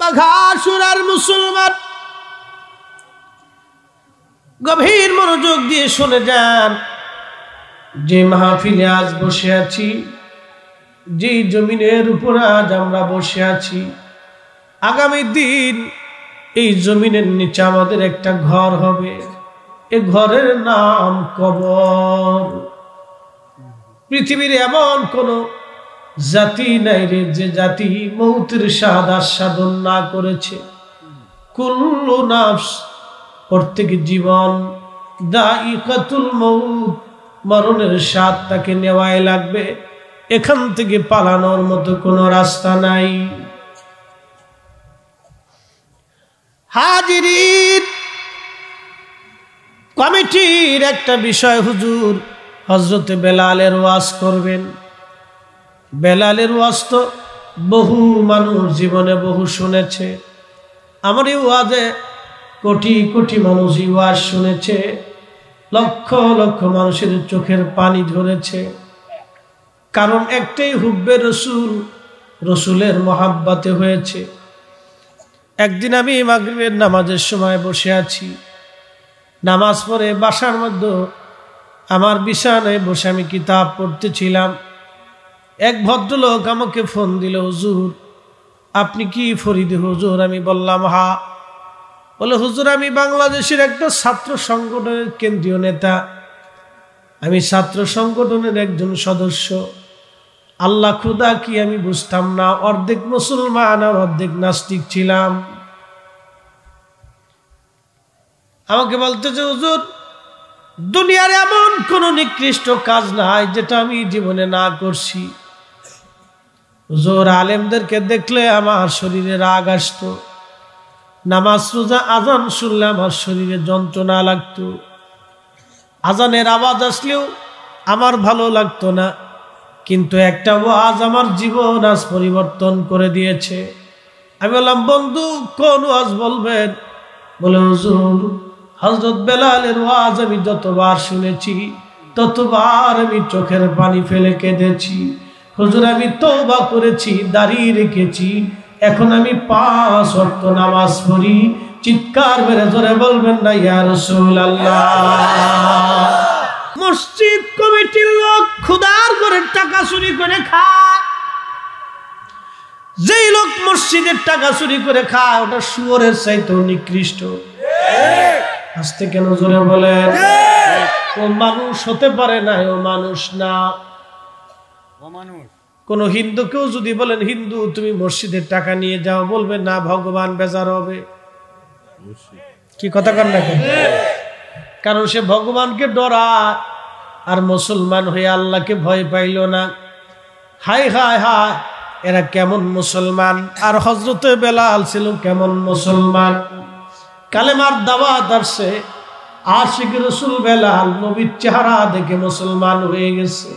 বাঘাসুরার মুসলমান গভীর মনোযোগ দিয়ে শুনে যান। যে মাহফিলে আজ বসে আছি, যে জমিনের উপর আজ আমরা বসে আছি, আগামী দিন এই জমিনের নিচে আমাদের একটা ঘর হবে। এই ঘরের নাম কবর। পৃথিবীর এমন কোন জাতি নাই রে যে জাতি মৌতের স্বাদ আস্বাদন না করেছে। কুল্লু নাফস, প্রত্যেক জীবন দাইকাতুল মউত, মরণের স্বাদ তাকে নেওয়াই লাগবে। এখান থেকে পালানোর মতো কোনো রাস্তা নাই। হাজিরিন, কমিটির একটা বিষয়, হুজুর হযরতে বেলালের ওয়াজ করবেন। বেলালের ওয়াজ তো বহু মানুষ জীবনে বহু শুনেছে। আমার এই ওয়াজে কোটি কোটি মানুষ এই ওয়াজ শুনেছে, লক্ষ লক্ষ মানুষের চোখের পানি ঝরেছে। কারণ একটাই, হুব্বে রসুল, রসুলের মহাব্বতে হয়েছে। একদিন আমি মাগরিবের নামাজের সময় বসে আছি, নামাজ পড়ে বাসার মধ্যে আমার বিছানায় বসে আমি কিতাব পড়তেছিলাম। এক ভদ্রলোক আমাকে ফোন দিল, হুজুর আপনি কি ফরিদী হুজুর? আমি বললাম হা। বলে, হুজুর আমি বাংলাদেশের একটা ছাত্র সংগঠনের কেন্দ্রীয় নেতা, আমি ছাত্র সংগঠনের একজন সদস্য। আল্লাহ খুদা কি আমি বুঝতাম না, অর্ধেক মুসলমান আর অর্ধেক নাস্তিক ছিলাম। আমাকে বলতেছে, হুজুর দুনিয়ার এমন কোন নিকৃষ্ট কাজ নাই যেটা আমি জীবনে না করছি। হুজুর আলেমদেরকে দেখলে আমার শরীরে রাগ আসতো, নামাজ রোজা আজান শুনলে আমার শরীরে যন্ত্রণা লাগতো, আজানের আওয়াজ আসলেও আমার ভালো লাগতো না। কিন্তু একটা ওয়াজ আমার জীবন আজ পরিবর্তন করে দিয়েছে। আমি বললাম, বন্ধু কোন ওয়াজ বলবেন? বলে, হুজুর হযরত বেলালের ওয়াজ আমি যতবার শুনেছি ততবার আমি চোখের পানি ফেলে কেঁদেছি। হুজুর আমি তওবা করেছি, দাড়ি রেখেছি, এখন আমি 5 ওয়াক্ত নামাজ পড়ি। চিৎকার মেরে জোরে বলবেন না ইয়া রাসূলুল্লাহ। মসজিদ কমিটির লোক খুদার ঘরের টাকা চুরি করে খায়। যেই লোক মসজিদের টাকা চুরি করে খায় ওটা শুয়োরের চাইতেও নিকৃষ্ট। আস্তে কেন জোরে বলেন? ও মানুষ হতে পারে না, ও মানুষ না। কোন হিন্দুকেও যদি বলেন, হিন্দু তুমি মসজিদের টাকা নিয়ে যাও, বলবে না ভগবান বেজার হবে। কি কথা কন না? কারণ সে ভগবানকে ডরায় আর মুসলমান হয়ে আল্লাহকে ভয় পাইল না। হায় হায় হায়, এরা কেমন মুসলমান! আর হযরতে বেলাল ছিল কেমন মুসলমান! কালেমার দাওয়াত আসছে, আশিক রাসূল বেলাল নবীর চেহারা দেখে মুসলমান হয়ে গেছে।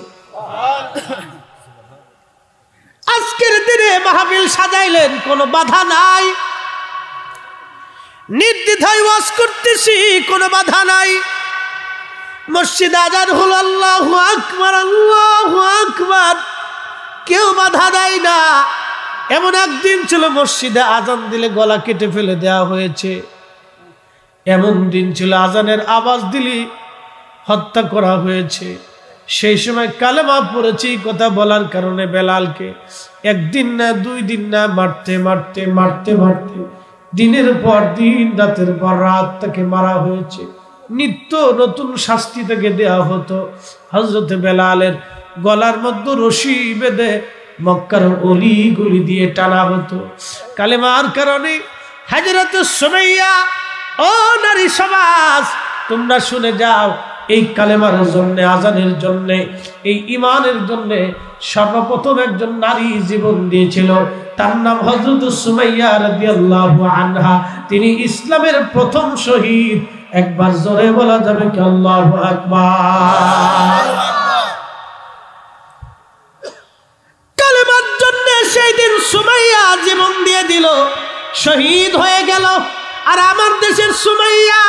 আজকের দিনে মাহফিল সাজাইলেন, কোনো বাধা নাই, নির্দ্বিধায় ওয়াজ করতেছি, কোনো বাধা নাই। মসজিদ আজান হলো, আল্লাহু আকবার আল্লাহু আকবার, কেউ বাধা দেয় না। এমন একদিন ছিল মসজিদে আজান দিলে গলা কেটে ফেলে দেওয়া হয়েছে। এমন দিন ছিল আজানের আওয়াজ দিলে হত্যা করা হয়েছে। সেই সময় কালেমা পড়েছি কথা বলার কারণে বেলালকে একদিন না 2 দিন না মারতে মারতে মারতে মারতে দিনের পর দিন রাতের পর রাত তাকে মারা হয়েছে। নিত্য নতুন শাস্তি তাকে দেওয়া হতো। হযরত বেলালের গলার মধ্যে রশি বেঁধে মক্কার অলিগুলি দিয়ে টানা হতো কালেমার কারণে। হযরত সুমাইয়া, ও নারী সমাজ তোমরা শুনে যাও, এই কালেমার জন্য, আজানের জন্য, এই ঈমানের জন্য সর্বপ্রথম একজন নারী জীবন দিয়েছিল, তার নাম হযরত সুমাইয়া রাদিয়াল্লাহু আনহা। তিনি ইসলামের প্রথম শহীদ। একবার জোরে বলা যাবে কি আল্লাহু আকবার? কালেমার জন্য সেই দিন সুমাইয়া জীবন দিয়ে দিল, শহীদ হয়ে গেল। আর আমার দেশের সুমাইয়া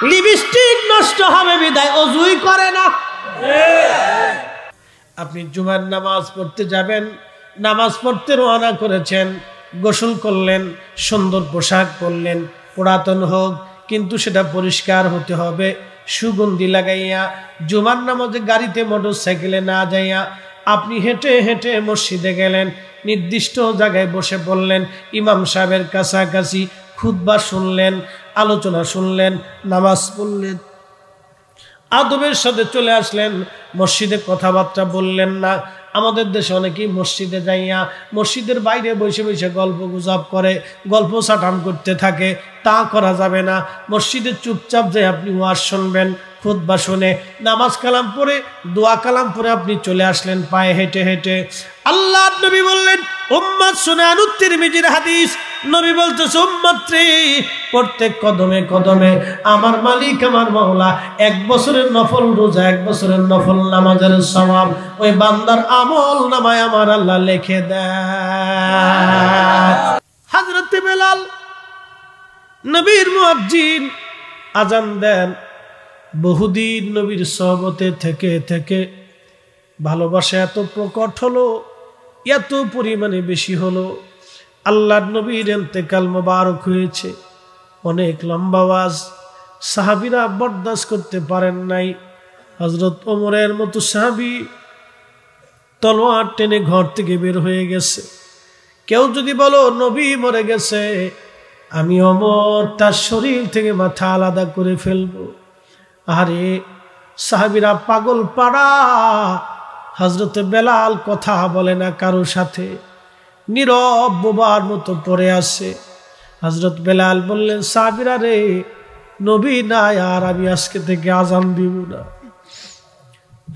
লিপস্টিক নষ্ট হবে বিদায় ওযুই করে না। আপনি জুমার নামাজ পড়তে যাবেন, নামাজ পড়তে রওনা করেছেন, গোসল করলেন, সুন্দর পোশাক পরলেন, পুরাতন হোক কিন্তু সেটা পরিষ্কার হতে হবে, সুগন্ধি লাগাইয়া জুমার নামাজে গাড়িতে মোটরসাইকেলে না যাইয়া আপনি হেঁটে হেঁটে মসজিদে গেলেন, নির্দিষ্ট জায়গায় বসে পড়লেন, ইমাম সাহেবের কাছাকাছি খুতবা শুনলেন, আলোচনা শুনলেন, নামাজ পড়লেন, আদবের সাথে চলে আসলেন, মসজিদে কথাবার্তা বললেন না। আমাদের দেশে অনেকেই মসজিদে যাইয়া মসজিদের বাইরে বসে বসে গল্প গুজব করে, গল্প সাটান করতে থাকে, তা করা যাবে না। মসজিদে চুপচাপ যে আপনি ওয়াজ শুনবেন, খুতবা শুনে নামাজ কালাম পড়ে দোয়া কালাম পড়ে আপনি চলে আসলেন পায়ে হেঁটে হেঁটে। আল্লাহ নবী বললেন, উম্মত শুনান, তিরমিজির হাদিস, নবী বলতেছে উম্মত রে, প্রত্যেক কদমে কদমে আমার মালিক আমার মাওলা 1 বছরের নফল রোজা, 1 বছরের নফল নামাজের সওয়াব ওই বান্দার আমল নামায় আমার আল্লাহ লিখে দেয়। হযরত বেলাল নবীর মুয়াজ্জিন আজান দেন। বহুদিন নবীর সহবতে থেকে থেকে ভালোবাসা এত প্রকট হলো, এত পরিমাণে বেশি হলো, আল্লাহর নবীর ইন্তেকাল মোবারক হয়েছে। অনেক লম্বা ওয়াজ, সাহাবীরা বরদাস্ত করতে পারেন নাই। হযরত ওমরের মতো সাহাবী তলোয়ার টেনে ঘর থেকে বের হয়ে গেছে। কেউ যদি বলো নবী মরে গেছে, আমি ওমর তার শরীর থেকে মাথা আলাদা করে ফেলবো। আরে সাহাবীরা পাগল পাড়া। হযরত বেলাল কথা বলে না কারোর সাথে, নীরব বোবার মতো পড়ে আছে। হযরত বেলাল বললেন, সাহাবীরা রে, নবী নাই আর আমি আজকে থেকে আজান দিব না।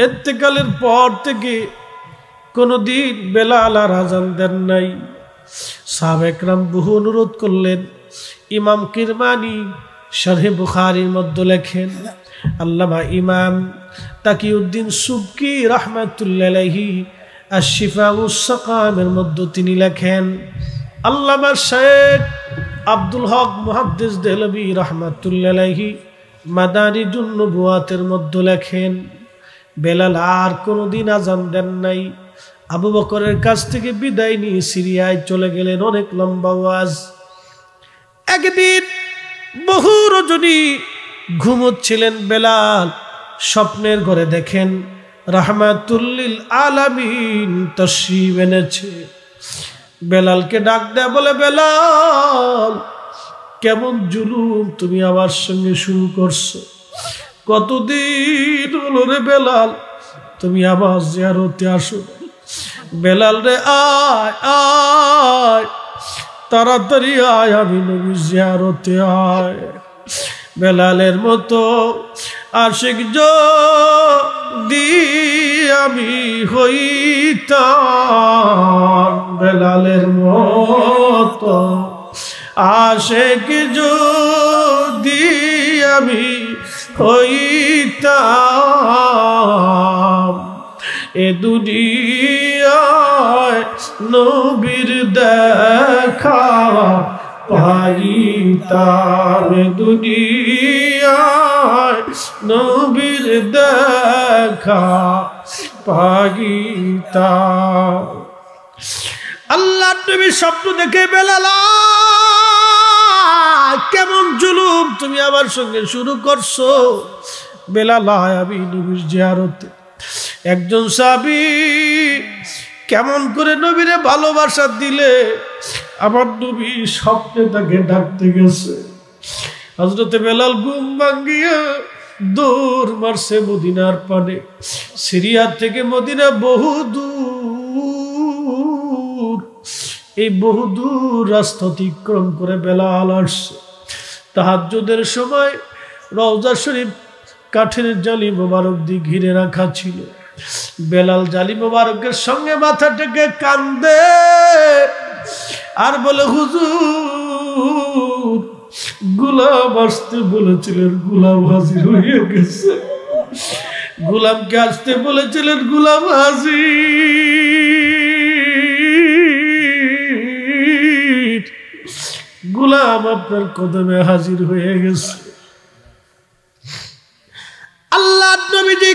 ইন্তেকালের পর থেকে কোনদিন বেলাল আর আজান দেন নাই। সাহাবা একরাম বহু অনুরোধ করলেন। ইমাম কিরমানি শরহে বুখারীর মধ্যে লেখেন, আল্লামা ইমাম তাকিউদ্দিন সুবকি রাহমাতুল্লাহি আলাইহি আশ-শিফাউস সাকামের মধ্যে তিনি লেখেন, আল্লামা শেখ আব্দুল হক মুহাদ্দিস দেহলভী রাহমাতুল্লাহি আলাইহি মাদারিজুন নবুয়াতের মধ্যে লেখেন, বেলাল আর কোনদিন আজান দেন নাই। আবু বকরের কাছ থেকে বিদায় নিয়ে সিরিয়ায় চলে গেলেন। অনেক লম্বা ওয়াজ। একদিন বহু রজনী ঘুমোচ্ছিলেন বেলাল, স্বপ্নের ঘরে দেখেন রাহমাতুল্লিল আলামিন তশরিফ এনেছে। বেলালকে ডাক দেয়া বলে, বেলাল কেমন জুলুম তুমি আমার সঙ্গে শুরু করছো, কতদিন হলো রে বেলাল তুমি আমার জিয়ারতে আসো। বেলাল রে আয় আয়, তাড়াতাড়ি আয়, আমি নবীর জিয়ারতে আয়। বেলালের মতো আশিক যদি আমি হইতাম, বেলালের মতো আশিক যদি আমি হইতাম, এ দুনিয়ায় নবীর দেখা পাইতাম, দুনিয়ায় নবীর দেখা পাইতাম। আল্লাহ নবী স্বপ্ন দেখে, বেলাল কেমন জুলুম তুমি আমার সঙ্গে শুরু করছো। বেলাল আমি নবীর জিয়ারতে। একজন সাহাবী কেমন করে নবীরে ভালোবাসা দিলে, আমার নবী স্বপ্নে তাকে ডাকতে গেছে। হযরত বেলাল ঘুম ভাঙ্গিয়া দৌড় মারছে মদিনার পানে। সিরিয়া থেকে মদিনা বহু দূর, এই বহু দূর রাস্তা অতিক্রম করে বেলাল আসছে। তাহাজ্জুদের সময় রওজা শরীফ কাঠের জালি মোবারক দিয়ে ঘিরে রাখা ছিল। বেলাল জালি মোবারকের সঙ্গে মাথা টেকে কান্দে আর বলে, হুজুর গোলাম আসতে বলেছিলেন, গোলাম হাজির হয়ে গেছে। গোলামকে আসতে বলেছিলেন, গোলাম হাজির, গোলাম আপনার কদমে হাজির হয়ে গেছে। আল্লাহ নবীজি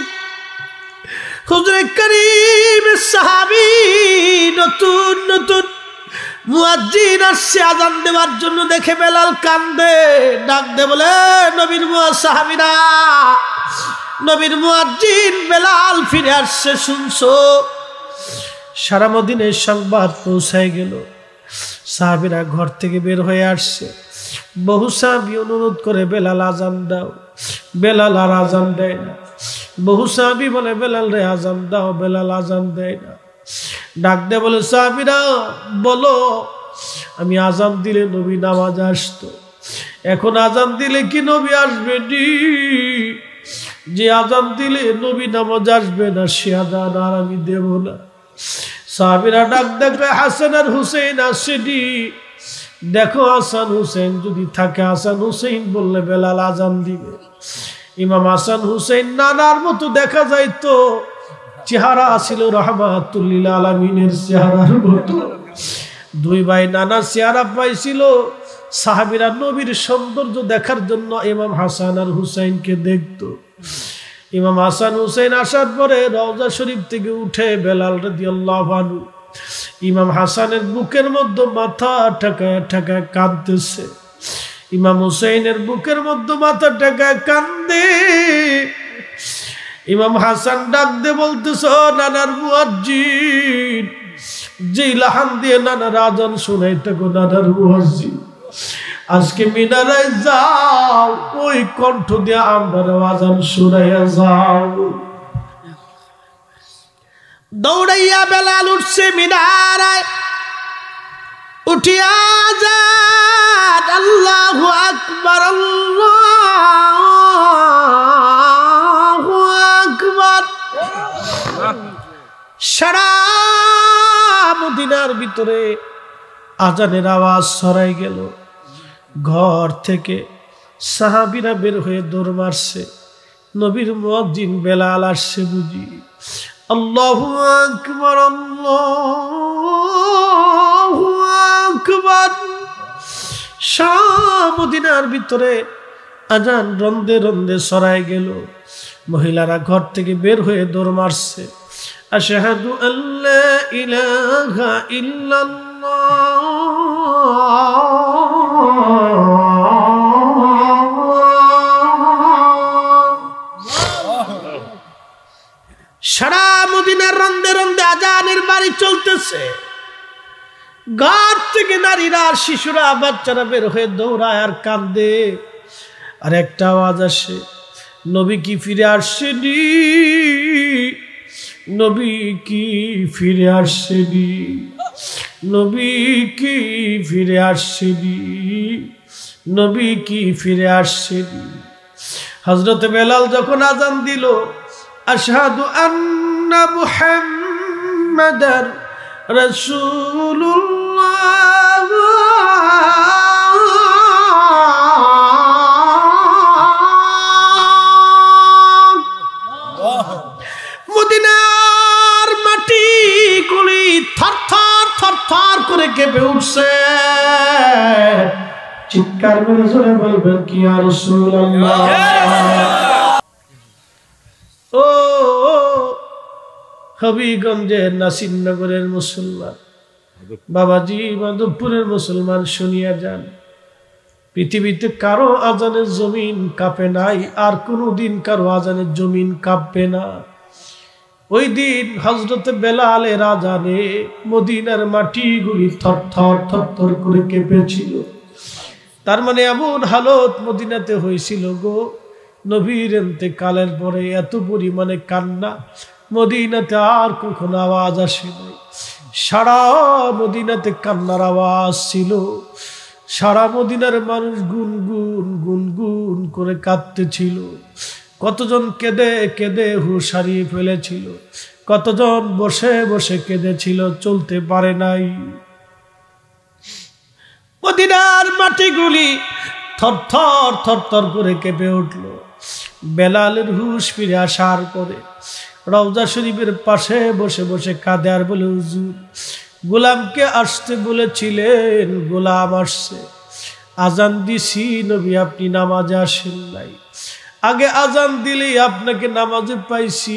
হুজুরে করিম সাহাবী নতুন নতুন মুয়াজ্জিন আসছে আজান দেওয়ার জন্য, দেখে বেলাল কান্দে, ডাক দে বলে নবীর সাহাবীরা, নবীর মুয়াজ্জিন বেলাল ফিরে আসছে, শুনছো? সারা মদিনায় সংবাদ পৌঁছায় গেল। সাহাবীরা ঘর থেকে বের হয়ে আসছে। বহু সাহাবী অনুরোধ করে বেলাল আজান দাও, বেলাল আর আজান দেয় না। বহু সাহাবী বলে বেলাল রে আজান দাও, বেলাল আজান দেয় না। ডাক দে বলে সাহাবীরা বলো, আমি আজান দিলে নবী নামাজ আসতো, এখন আজান দিলে কি নবী আসবে নি? যে আজান দিলে নবী নামাজ আসবে না সে আজান আর আমি দেব না। সাহাবীরা ডাক দেখবে হাসান আর হুসেন আসেনি, দেখো হাসান হুসেন যদি থাকে, হাসান হুসেন বললে বেলাল আজান দিবে। ইমাম হাসান হুসেন নানার মতো দেখা যাইতো, চেহারা ছিল রাহমাতুল লিল আলামিনের চেহারার মতো। দুই ভাই নানা চেহারা পাইছিল। সাহাবীরা নবীর সৌন্দর্য দেখার জন্য ইমাম হাসান আর হুসাইনকে দেখতো। ইমাম হাসান হুসাইন আসার পরে রওজা শরীফ থেকে উঠে বেলাল রাদিয়াল্লাহু আনহু ইমাম হাসানের বুকের মধ্যে মাথা ঠেকায় ঠেকায় কাঁদতেছে। ইমাম হুসাইনের বুকের মধ্যে মাথা ঠেকায় কান্দে। ইমাম হাসান ডাক দিয়ে বলতেছ, নানার মুয়াজ্জিন, যে লাহান দিয়ে নানার আজান শোনাইতে গো নানার মুয়াজ্জিন, আজকে মিনারায় যাও, ওই কণ্ঠ দিয়ে আমরা আজান শোনাইয়া যাও। দৌড়াইয়া বেলাল উঠছে মিনারায়, উঠিয়া আজান, আল্লাহু আকবার, আল্লাহু আকবার। সারা মদিনার ভিতরে আজানের আওয়াজ ছড়াই গেল। ঘর থেকে সাহাবীরা বের হয়ে দৌড় মারছে, নবীর মুয়াজ্জিন বেলাল আসছে বুঝি। আল্লাহু আকবার, আল্লাহু আকবার। সারা মদিনার ভিতরে আজান রন্দে রন্দে ছড়াই গেল। মহিলারা ঘর থেকে বের হয়ে দৌড় মারছে, আশহাদু আল্লা ইলাহা ইল্লাল্লাহ। সারা মদিনার রন্দে রন্দে আজানের বাড়ি চলতেছে। ঘর থেকে নারীরা, শিশুরা, বাচ্চারা বের হয়ে দৌড়ায় আর কান্দে। আর একটা আওয়াজ আসে, নবী কি ফিরে আসছেনি? নবী কি ফিরে আসছেনি? নবী কি ফিরে আসছেনি? নবী কি ফিরে আসছেনি? হযরত বেলাল যখন আজান দিল, আশহাদু আন্না মুহাম্মাদার রাসূলুল্লাহ, মদিনার মাটি গুলি থরথর থরথর করে কেঁপে উঠছে। চিৎকার করে জোরে বলবেন কি ইয়া রাসূলুল্লাহ। ও হবিগঞ্জের নাসিরনগরের মুসলমান বাবাজি, মাধবপুরের মুসলমান শুনিয়া যান, পৃথিবীতে কারো আজানের জমিন কাঁপে নাই, আর কোনদিন কারো আজানের জমিন কাঁপবে না। ওই দিন হযরত বেলালের আজানে মদিনার মাটিগুলি থরথর থরথর করে কেঁপেছিল। তার মানে এমন হালত মদিনাতে হয়েছিল গো, নবীর ইন্তেকালের পরে এত পরিমাণে কান্না মদিনাতে আর কখনো আওয়াজ আসে নাই। সারা মদিনাতে কান্নার আওয়াজ ছিল। সারা মদিনার মানুষ গুনগুন গুনগুন করে কাঁদতেছিল। কতজন কেঁদে কেঁদে হুঁশ হারিয়ে ফেলেছিল, কতজন বসে বসে কেঁদেছিল, চলতে পারে নাই। মদিনার মাটিগুলি থরথর থরথর করে কেঁপে উঠল। বেলালের হুঁশ ফিরে আসার পরে রওজা শরীফের পাশে বসে বসে কাঁদে আর বলে, হুজুর গোলামকে আসতে বলেছিলেন, গোলাম আসছে। আজান দিছি নবী, আপনি নামাজে আসেন নাই। আগে আজান দিলেই আপনাকে নামাজে পাইছি।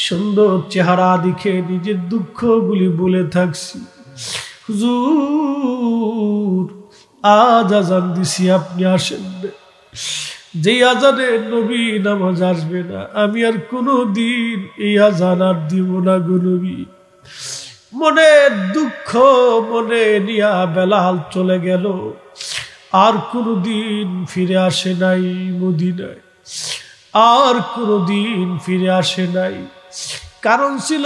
সুন্দর চেহারা দেখে নিজের দুঃখগুলি বলে থাকছি। হুজুর আজ আজান দিছি, আপনি আসেন না। যে আজানে নবী নামাজ আসবে না, আমি আর কোনোদিন এই আজান আর দিব না গো নবী। মনে দুঃখ মনে নিয়া বেলাল চলে গেল, আর কোনোদিন ফিরে আসে নাই মদিনায়, আর কোনোদিন ফিরে আসে নাই। কারণ ছিল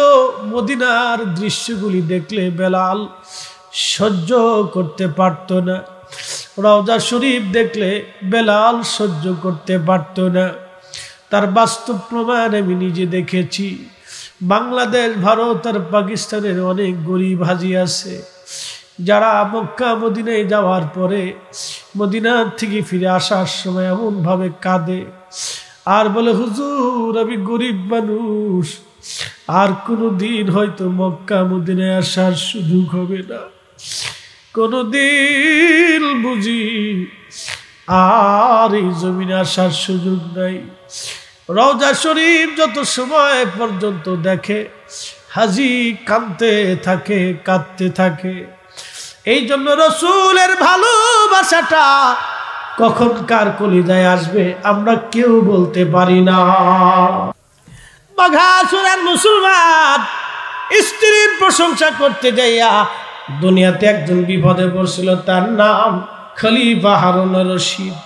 মদিনার দৃশ্যগুলি দেখলে বেলাল সহ্য করতে পারত না, রওজা শরীফ দেখলে বেলাল সহ্য করতে পারত না। তার বাস্তব প্রমাণ আমি নিজে দেখেছি। বাংলাদেশ, ভারত আর পাকিস্তানের অনেক গরিব হাজি আছে যারা মক্কা মদিনায় যাওয়ার পরে মদিনার থেকে ফিরে আসার সময় এমনভাবে কাঁদে আর বলে, হুজুর আমি গরিব মানুষ, আর কোনোদিন হয়তো মক্কা মদিনায় আসার সুযোগ হবে না, কোনোদিন বুঝি আর এই জমিনে আসার সুযোগ নাই। রওজা শরীফ যত সময় পর্যন্ত দেখে হাজি কাঁদতে থাকে, কাঁদতে থাকে। এই জন্য রসুলের ভালোবাসাটা কখন কার কলিজায় আসবে আমরা কেউ বলতে পারি না। বাঘাসুরের মুসলমান স্ত্রীর প্রশংসা করতে যাইয়া দুনিয়াতে একজন বিপদে পড়ছিল, তার নাম খলিফা হারুন রশিদ।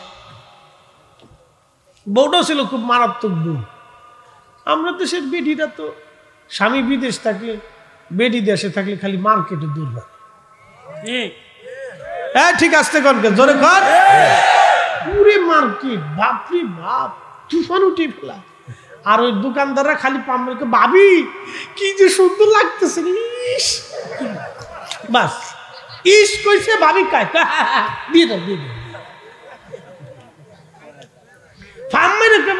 বউটা ছিল খুব মারাত্মক বউ। আমরা দেশের বেডিরা তো স্বামী বিদেশ থাকলে, বেডি দেশে থাকলে খালি মার্কেটে দৌড়বা। হ্যাঁ ঠিক আসতে কনকে জোরে কর। পুরে মার্কেট, বাপরে বাপ, তুফান উঠে ফেলা। আর ওই দোকানদাররা খালি পাম্পকে, ভাবি কি যে সুন্দর লাগতেছে, ইস বাস ইস কইছে, ভাবি কায় দিয়ে দাও, দিয়ে দাও।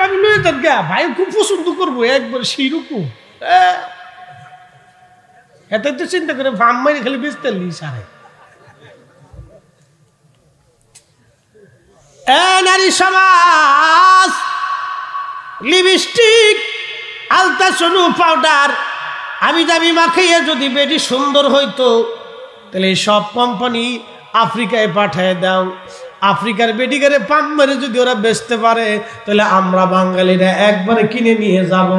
ভাবি লয়ে যান গা, ভাই খুব পছন্দ করবো একবার সেই রকম। এত তো চিন্তা করে ফার্ম মারি খালি বেচতে সারে। নারী সমাজ লিপস্টিক, আলতা, সোনু, পাউডার আমি দামি মাখাইয়া যদি বেটি সুন্দর হইতো তাহলে সব কোম্পানি আফ্রিকায় পাঠায় দাও। আফ্রিকার বেটিকারে পাম মেরে যদি ওরা বেচতে পারে তাহলে আমরা বাঙালিরা একবারে কিনে নিয়ে যাব।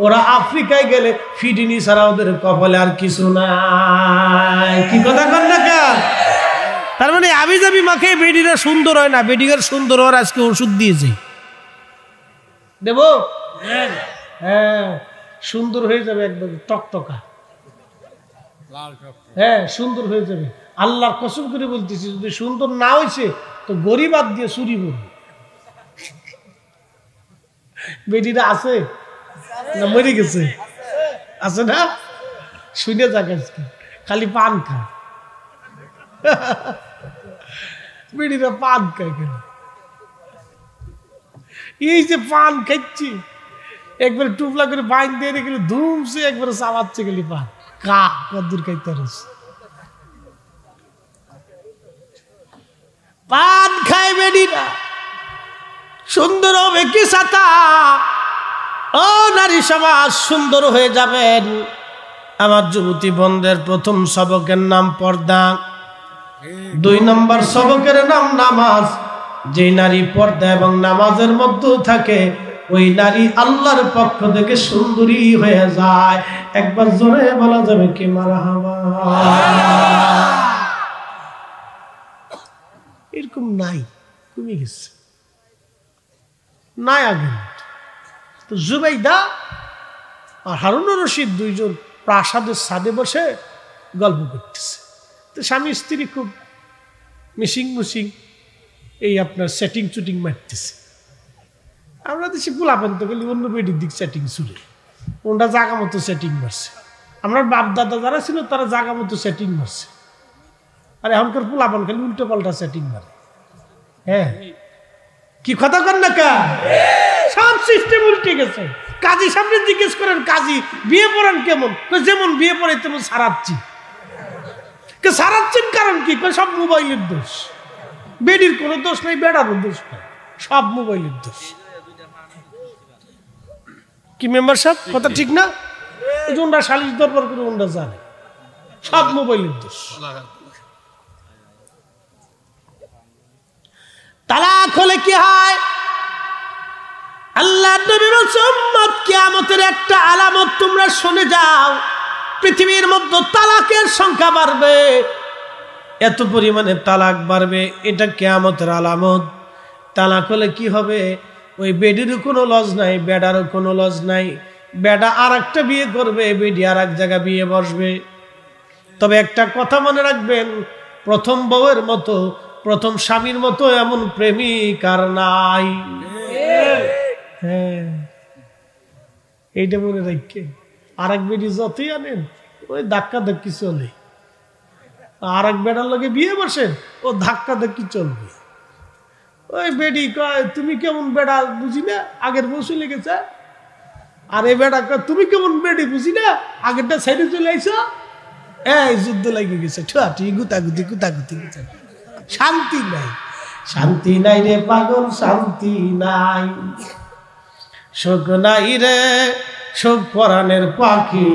ওরা আফ্রিকায় গেলে ফিডিনি ছাড়া ওদের কপালে আর কিছু নাই। কি কথা কর না কেন? তার মানে আমি যাবি মাখে বেডিরা সুন্দর হয় না, বেডিকার সুন্দর হওয়ার আজকে ওষুধ দিয়েছে দেব। হ্যাঁ সুন্দর হয়ে যাবে, একদম টকটকা। হ্যাঁ সুন্দর হয়ে যাবে, আল্লাহর কসম করে বলতেছি। যদি সুন্দর না হয়েছে তো গরিবাদ দিয়ে চুরি করবে। বেডিরা আছে না মরে গেছে? আছে না? শুনে যাক আজকে খালি পান খায়। বেডিরা পান খায় কেন? এই যে পান খাচ্ছি একবার টুপলা করে বাইন দিয়ে রেখে ধুমছে, একবার চাওয়াচ্ছে গেলি পান কা কদ্দুর খাইতে রস। পান খায় বেডিরা, সুন্দর হবে কি সাতা। ও নারী সমাজ সুন্দর হয়ে যাবেন। আমার যুবতী বন্ধের প্রথম সবকের নাম পর্দা, 2 নম্বর সবকের নাম নামাজ। যে নারী পর্দা এবং নামাজের মধ্যে থাকে ওই নারী আল্লাহর পক্ষ থেকে সুন্দরী হয়ে যায়। একবার জোরে বলা যাবে কি মারহাবা? এরকম নাই, কমে গেছে, নাই আগে। তো জুবাইদা আর হারুন রশিদ দুইজন প্রাসাদের ছাদে বসে গল্প করতেছে। তো স্বামী স্ত্রী খুব মিশিং মুশিং এই আপনার সেটিং চুটিং মারতেছে। আমরা দেশে গোলাপেন তো গেলে অন্য বেডির দিক সেটিং ছুড়ে, ওনটা জাগা মতো সেটিং মারছে। আমরা বাপ দাদা যারা ছিল তারা জাগা মতো সেটিং মারছে, আর এখনকার পোলাপান খালি উল্টো পাল্টা সেটিং মারে। হ্যাঁ কি কথা কর না কা? সব সিস্টেম উল্টে গেছে। কাজী সামনে জিজ্ঞেস করেন, কাজী বিয়ে পড়ান কেমন? যেমন বিয়ে পড়ে তেমন সারাচ্ছি। সারাচ্ছেন কারণ কি? সব মোবাইলের দোষ। বেডির কোনো দোষ নেই, বেড়ারও দোষ নেই, সব মোবাইলের দোষ। কি মেম্বার সাহেব কথা ঠিক না? ওরা সালিশ দরবার করে ওরা জানে সব মোবাইলের দোষ। তালাক হলে কি হয়? আল্লাহর নবী বলেছেন উম্মত কিয়ামতের একটা আলামত তোমরা শুনে যাও, পৃথিবীর মধ্যে তালাকের সংখ্যা বাড়বে, এত পরিমাণে তালাক বাড়বে, এটা কিয়ামতের আলামত। তালাক হলে কি হবে? ওই বেডিরও কোনো লজ নাই, বেডারও কোনো লজ নাই। বেডা আর একটা বিয়ে করবে, বেডি আর এক জায়গা বিয়ে বসবে। তবে একটা কথা মনে রাখবেন, প্রথম বউয়ের মতো, প্রথম স্বামীর মতো এমন প্রেমিক আর নাই। হ্যাঁ, এইটা মনে রাখেন। আর এক বেডি যতই আনেন ওই ধাক্কা ধাক্কি চলে, আর এক বেডার লগে বিয়ে বসেন ও ধাক্কা ধাক্কি চলবে। ওই বেডি কয় তুমি কেমন বেডা বুঝি না, আগের বউ চলে গেছে। আর এই বেডা কয় তুমি কেমন বেডি বুঝি না, আগেরটা সাইডে চলে আইছো। এই যুদ্ধ লাগিয়ে গেছে, ঠুয়াঠি গুতাগুতি গুতাগুতি। শান্তি নাই, শান্তি নাই রে পাগল, শান্তি নাই। সুখ নাই রে সুখ পরাণের পাখি,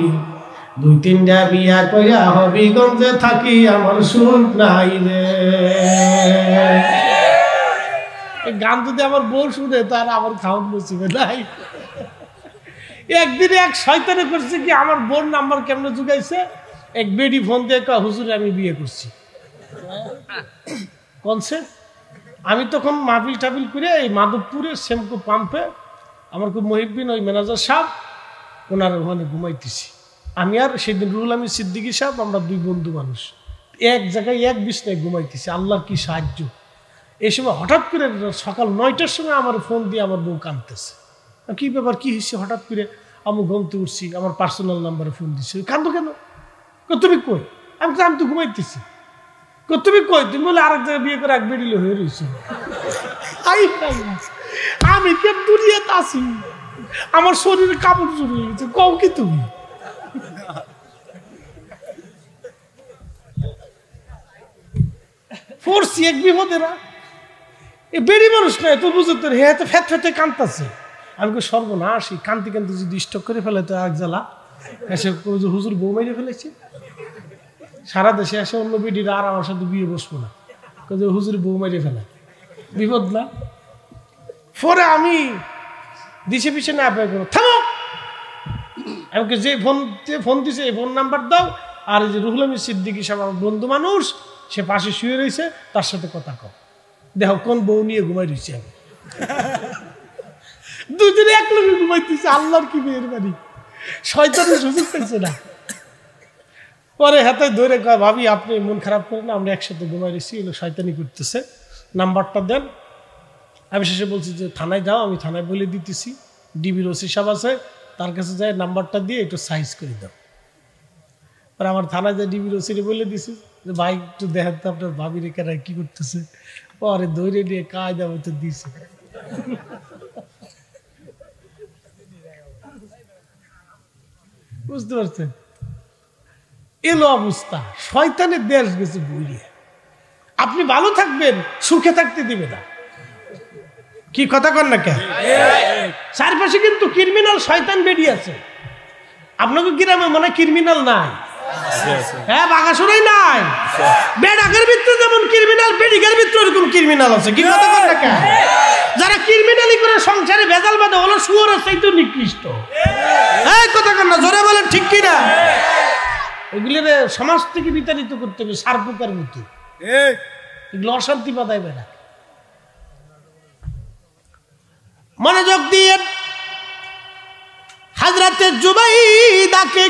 2-3টা বিয়া কইরা হবিগঞ্জে থাকি, আমার সুখ নাই রে। গান যদি আমার বউ শুনে তার আমার খাওয়ান নসিবে নাই। একদিনে এক শয়তানে করছে কি, আমার বোন নাম্বার কেমনে জুগাইছে, এক বেডি ফোন দিয়ে কয় হুজুরে আমি বিয়ে করছি। কনসেপ্ট আমি তখন মাহফিল টাফিল করে এই মাধবপুরের শ্যামকো পাম্পে আমার খুব মহিবিন ওই ম্যানেজার সাহেব ওনার ওখানে ঘুমাইতেছি আমি, আর সেদিন রুহুল আমিন সিদ্দিকী সাহেব, আমরা 2 বন্ধু মানুষ এক জায়গায় এক বিছনায় ঘুমাইতেছি। আল্লাহর কি সাহায্য! এই সময় হঠাৎ করে সকাল 9টার সময় আমার ফোন দিয়ে আমার বউ কাঁদতেছে। কি ব্যাপার, কি হয়েছে? হঠাৎ করে আমি ঘুমতে উঠছি, আমার পার্সোনাল নাম্বারে ফোন দিচ্ছে। কান্দো কেন? তুমি কই? আমি তো ঘুমাইতেছি। তুমি কই? তুমি বলে আরেক জায়গায় বিয়ে করে এক বেডিলে হয়ে রয়েছে। আমি কে দুনিয়াতে আছি, আমার শরীরে কাপড় চুরি হয়ে গেছে, কও কি তুমি? পড়ছি এক বিপদেরা, এ বেড়ি মানুষ নয় তো বুঝে তোর, হ্যাঁ তো ফ্যাট ফ্যাটে কাঁদতেছে। আমি কই সর্বনাশী, কান্তি কান্তি যদি স্টক করে ফেলে তো এক জ্বালা। এসে হুজুর বউ মেরে ফেলেছে, সারা দেশে এসে অন্য বেডিরা আর আমার সাথে বিয়ে বসবো না, হুজুর বউ মেরে ফেলে, বিপদ না? পরে আমি দিশে পিছিয়ে না পেয়ে করো, থামো, আমাকে যে ফোন দিছে এই ফোন নাম্বার দাও, আর এই যে রুহুল আমিন সিদ্দিকী সাহেব আমার বন্ধু মানুষ, সে পাশে শুয়ে রয়েছে, তার সাথে কথা কও, দেখো কোন বউ নিয়ে ঘুমাই রয়েছে। আমি দুজনে এক লোকে ঘুমাইতেছে। আল্লাহর কি মেহেরবানি, শয়তানের সুযোগ পেয়েছে না। পরে হাতে ধরে কয় ভাবি আপনি মন খারাপ করেন না, আমরা একসাথে ঘুমাই রয়েছি, এগুলো শয়তানি করতেছে, নাম্বারটা দেন। আমি শেষে বলছি যে থানায় যাও, আমি থানায় বলে দিতেছি, ডিবির ওসি সাহেব আছে, তার কাছে যায় নাম্বারটা দিয়ে একটু সাইজ করে দাও। আর আমার থানায় যায় ডিবির ওসিরে বলে দিছি যে ভাই একটু দেখেন তো আপনার ভাবি রেখে কি করতেছে। পরে দৌড়ে নিয়ে কায়দা মতো দিছে। বুঝতে পারছেন? এলো অবস্থা, শয়তানের দেশ গেছে বুঝিয়ে। আপনি ভালো থাকবেন, সুখে থাকতে দিবে না। কি কথা কন না কেন? চারপাশে কিন্তু ক্রিমিনাল শয়তান বেরিয়ে আছে। আপনাকে গ্রামে মনে ক্রিমিনাল নাই? হ্যাঁ, বাগাসুরাই নাই। বেডাকের ভিতরে যেমন ক্রিমিনাল, বেডিকের ভিতরে এরকম ক্রিমিনাল আছে। কি কথা কন না কেন? যারা ক্রিমিনালি করে সংসারে ভেজাল বাঁধে হলো শুয়োরের চাইতে নিকৃষ্ট। এই কথা কন না, জোরে বলেন ঠিক কিনা? এগুলো সমাজ থেকে বিতাড়িত করতে হবে সারপোকার মতো। এগুলো অশান্তি বাধায় বেড়া। মনোযোগ দিয়ে হযরতে জুবাইদাকে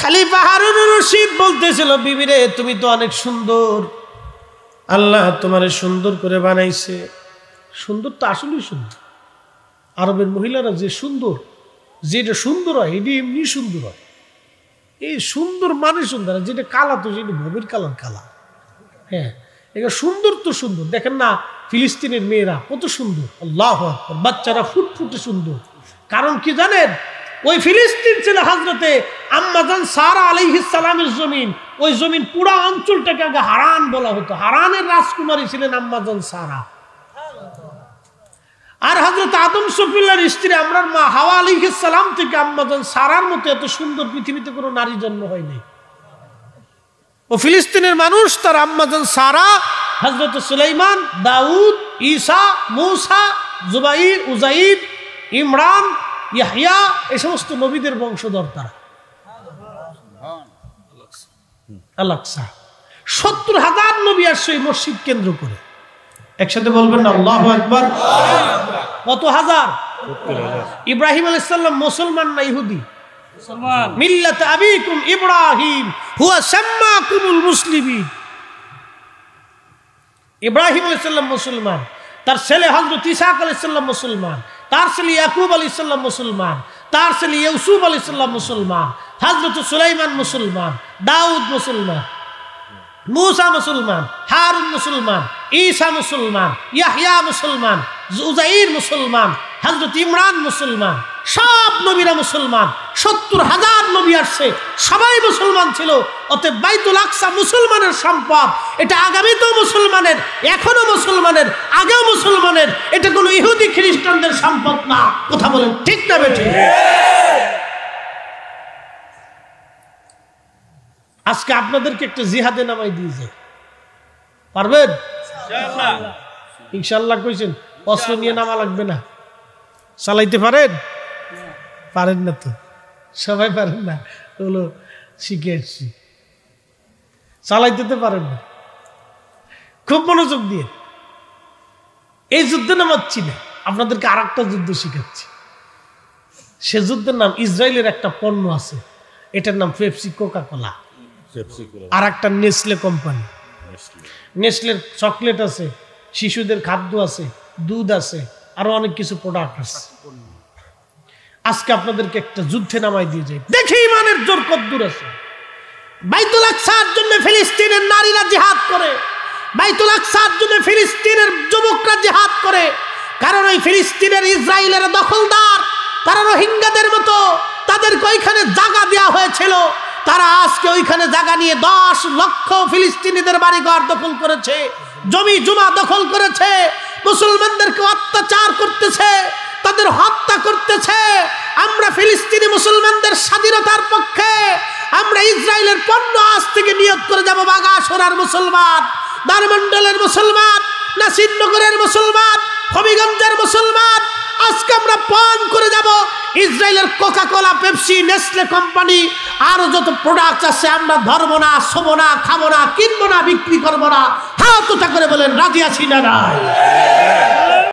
খলিফা হারুন রশিদ বলতেছিল, বিবি রে তুমি তো অনেক সুন্দর, আল্লাহ তোমারে সুন্দর করে বানাইছে। সুন্দর তো আসলেই সুন্দর। আরবের মহিলারা যে সুন্দর, যেটা সুন্দর হয় এটি এমনি সুন্দর হয়। এই সুন্দর মানে সুন্দর, যেটা কালা তো সেটা ভবির কালার কালা। হ্যাঁ, এটা সুন্দর তো সুন্দর। দেখেন না ফিলিস্তিনের মেয়েরা কত সুন্দর, আল্লাহু আকবার, বাচ্চারা ফুটফুটে সুন্দর। কারণ কি জানেন? ওই ফিলিস্তিন ছিল হযরতে আম্মাজান সারা আলাইহিস সালামের জমিন। ওই জমিন পুরা অঞ্চলটাকে আগে হারান বলা হতো। হারানের রাজকুমারী ছিলেন আম্মাজান সারা। আর হযরত আদম সফিউল্লাহর স্ত্রী আমরার মা হাওয়া আলাইহিস সালাম থেকে আম্মাজান সারার মতো এত সুন্দর পৃথিবীতে কোনো নারী জন্ম হয়নি। ও ফিলিস্তিনের মানুষ তার আম্মাজান সারা হযরত সুলাইমান, দাউদ, ঈসা, মূসা, জুবাইর, উজাইর, ইমরান, ইয়াহইয়া, এই সমস্ত নবীদের বংশধর তারা। আল-আকসা ৭০,০০০ নবী আসছে এই মসজিদ কেন্দ্র করে। একসাথে বলবেন না আল্লাহু আকবার। কত হাজার? ইব্রাহিম আলাইহিস সালাম মুসলমান না ইহুদি? মুসলমান। মিল্লাত আবিকুম ইব্রাহিম হুয়া সাম্মাকুমুল মুসলিমিন। ইব্রাহিম আলাইহিস সালাম মুসলমান, তার ছেলে হযরত ইসহাক আলাইহিস সালাম মুসলমান, তার ছেলে ইয়াকুব আলাইহিস সালাম মুসলমান, তার ছেলে ইউসুফ আলাইহিস সালাম মুসলমান, হযরত সুলাইমান মুসলমান, দাউদ মুসলমান, মূসা মুসলমান, হারুন মুসলমান, ঈসা মুসলমান, ইয়াহইয়া মুসলমান, উজাইর মুসলমান, হযরত ইমরান মুসলমান, সব নবীরা মুসলমান। ৭০,০০০ নবী আসছে, সবাই মুসলমান ছিল। অতএব বাইতুল আকসা মুসলমানের সম্পদ। এটা আগামীতেও মুসলমানের, এখনো মুসলমানের, আগেও মুসলমানের। এটা কোনো ইহুদি খ্রিস্টানদের সম্পদ না। কথা বলেন ঠিক না বেঠিক? আজকে আপনাদেরকে একটা জিহাদে নামাই দিয়েছে, পারবেন? ইনশাআল্লাহ কইছেন। অস্ত্র নিয়ে নামা লাগবে না। চালাইতে পারেন? পারেন না তো, সবাই পারেন না, হলো শিখে এসছি। চালাইতে তো পারেন না। খুব মনোযোগ দিয়ে এই যুদ্ধে নামাচ্ছি না, আপনাদেরকে আর একটা যুদ্ধ শিখাচ্ছি। সে যুদ্ধের নাম, ইসরায়েলের একটা পণ্য আছে, এটার নাম পেপসি, কোকা কোলা। আর একটা নেসলে কোম্পানি, নেসলের চকলেট আছে, শিশুদের খাদ্য আছে, দুধ আছে, আরো অনেক কিছু প্রোডাক্ট আছে। আজকে আপনাদেরকে একটা যুদ্ধে নামাই দিয়ে যাই, দেখি ইমানের জোর কদ্দুর আছে। বাইতুল আকসার জন্য ফিলিস্তিনের নারীরা জিহাদ করে, বাইতুল আকসার জন্য ফিলিস্তিনের যুবকরা জিহাদ করে। কারণ ওই ফিলিস্তিনের ইসরায়েলের দখলদার, তারা রোহিঙ্গাদের মতো, তাদেরকে ওইখানে জায়গা দেওয়া হয়েছিল। তারা আজকে ওইখানে জায়গা নিয়ে 10 লক্ষ ফিলিস্তিনিদের বাড়িঘর দখল করেছে, জমি জমা দখল করেছে, মুসলমানদেরকে অত্যাচার করতেছে, তাদের হত্যা করতেছে। আমরা ফিলিস্তিনি মুসলমানদের স্বাধীনতার পক্ষে। আমরা ইসরায়েলের পণ্য আজ থেকে নিয়োগ করে যাব। বাগাসোরার মুসলমান, দারমন্ডলের মুসলমান, নাসিরনগরের মুসলমান, হবিগঞ্জের মুসলমান, আজকে আমরা পান করে যাব ইসরায়েলের Coca Cola, Pepsi, Nestle company, আরো যত প্রোডাক্ট আছে আমরা ধরবো না, শোবো না, খাবো না, কিনবো না, বিক্রি করবো না। হাত উঠা করে বলেন রাজি আছি না নাই?